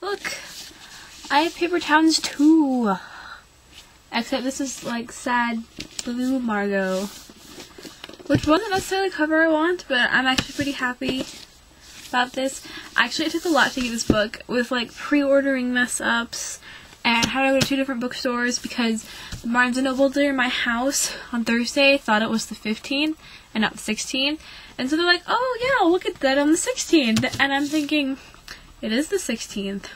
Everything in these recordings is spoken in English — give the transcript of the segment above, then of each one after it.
Look, I have paper towns too. Except this is like sad blue Margot, which wasn't necessarily the cover I want, but I'm actually pretty happy about this. Actually, it took a lot to get this book with like pre-ordering mess ups and how to go to 2 different bookstores because the Barnes & Noble near my house on Thursday thought it was the 15th and not the 16th. And so they're like, oh yeah, we'll get that on the 16th. And I'm thinking, it is the 16th.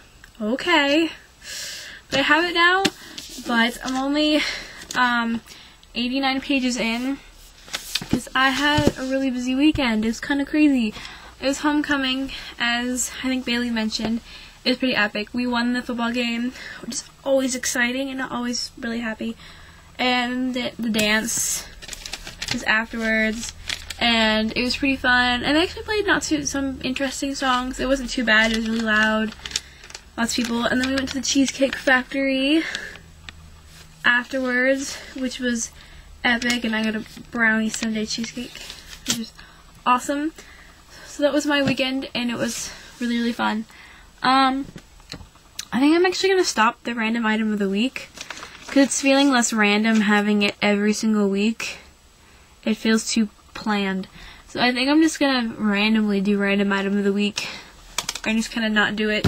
Okay. But I have it now, but I'm only 89 pages in because I had a really busy weekend. It was kind of crazy. It was homecoming, as I think Bailey mentioned. It was pretty epic. We won the football game, which is always exciting and always really happy. And the dance was afterwards, and it was pretty fun. And I actually played some interesting songs. It wasn't too bad. It was really loud. Lots of people. And then we went to the Cheesecake Factory afterwards, which was epic. And I got a brownie sundae cheesecake, which was awesome. So that was my weekend, and it was really, really fun. I think I'm actually going to stop the random item of the week, because it's feeling less random having it every single week. It feels too planned. So I think I'm just going to randomly do random item of the week, and just kind of not do it.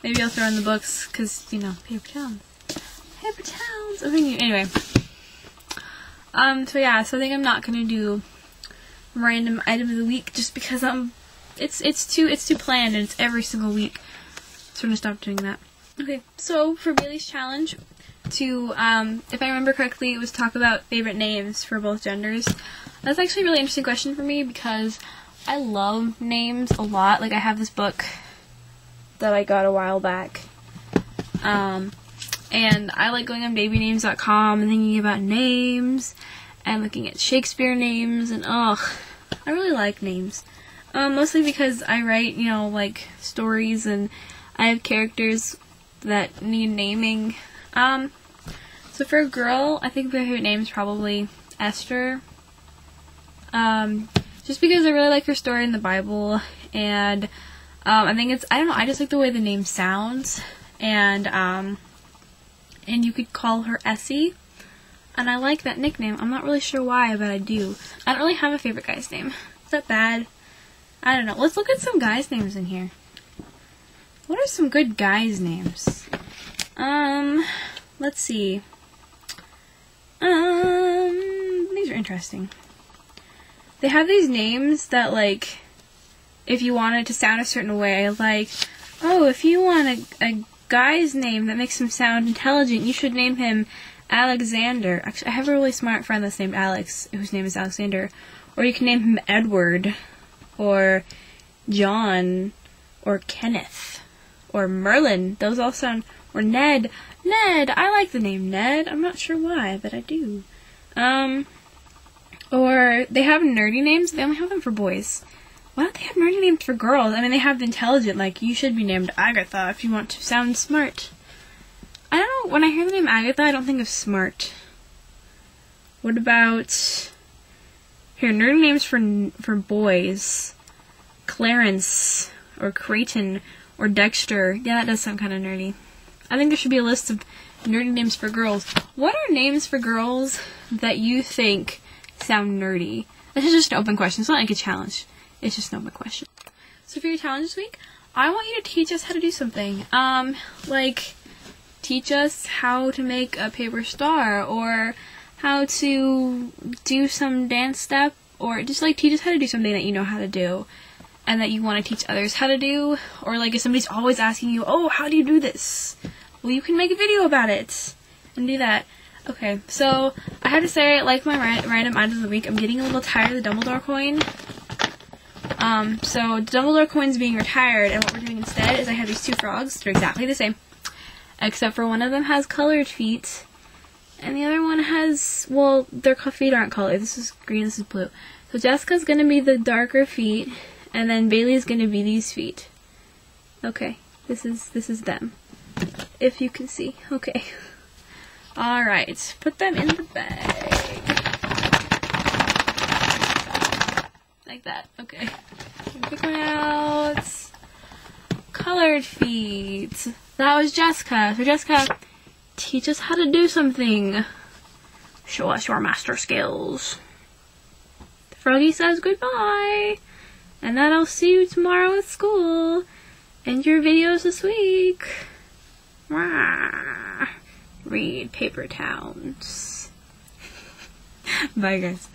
Maybe I'll throw in the books, because, you know, paper towns. Paper towns! Anyway. So yeah, so I think I'm not going to do random item of the week, just because it's too planned and it's every single week. So I'm gonna stop doing that. Okay, so for Bailey's challenge to, if I remember correctly, it was talk about favorite names for both genders. That's actually a really interesting question for me because I love names a lot. Like I have this book that I got a while back. And I like going on babynames.com and thinking about names and looking at Shakespeare names and I really like names. Mostly because I write, you know, like stories and I have characters that need naming. So for a girl, I think my favorite name is probably Esther. Just because I really like her story in the Bible, and I think I don't know, I just like the way the name sounds, and you could call her Essie, and I like that nickname. I'm not really sure why, but I do. I don't really have a favorite guy's name. Is that bad? I don't know. Let's look at some guys' names in here. What are some good guys' names? Let's see. These are interesting. They have these names that, like, if you want it to sound a certain way, like, oh, if you want a guy's name that makes him sound intelligent, you should name him Alexander. Actually, I have a really smart friend that's named Alex, whose name is Alexander. Or you can name him Edward, or John, or Kenneth, or Merlin. Those all sound, or Ned. Ned! I like the name Ned. I'm not sure why, but I do. Or they have nerdy names. They only have them for boys. Why don't they have nerdy names for girls? I mean, they have the intelligent, like, you should be named Agatha if you want to sound smart. I don't know, when I hear the name Agatha, I don't think of smart. What about, here, nerdy names for boys. Clarence, or Creighton, or Dexter. Yeah, that does sound kind of nerdy. I think there should be a list of nerdy names for girls. What are names for girls that you think sound nerdy? This is just an open question. It's not like a challenge. It's just an open question. So for your challenge this week, I want you to teach us how to do something. Like, teach us how to make a paper star, or how to do some dance step, or just, like, teach us how to do something that you know how to do, and that you want to teach others how to do. Or, like, if somebody's always asking you, oh, how do you do this? Well, you can make a video about it, and do that. Okay, so, I have to say, like my random item of the week, I'm getting a little tired of the Dumbledore coin. So Dumbledore coin's being retired, and what we're doing instead is I have these two frogs. They're exactly the same, except for one of them has colored feet, and the other one has, well, their feet aren't colored. This is green, this is blue. So Jessica's gonna be the darker feet, and then Bailey's gonna be these feet. Okay, this is them, if you can see. Okay. Alright, put them in the bag. Like that. Okay. Pick one out. colored feet. That was Jessica. So Jessica, teach us how to do something. Show us your master skills. Froggy says goodbye. And then I'll see you tomorrow at school. And your videos this week. Read Paper Towns. Bye guys.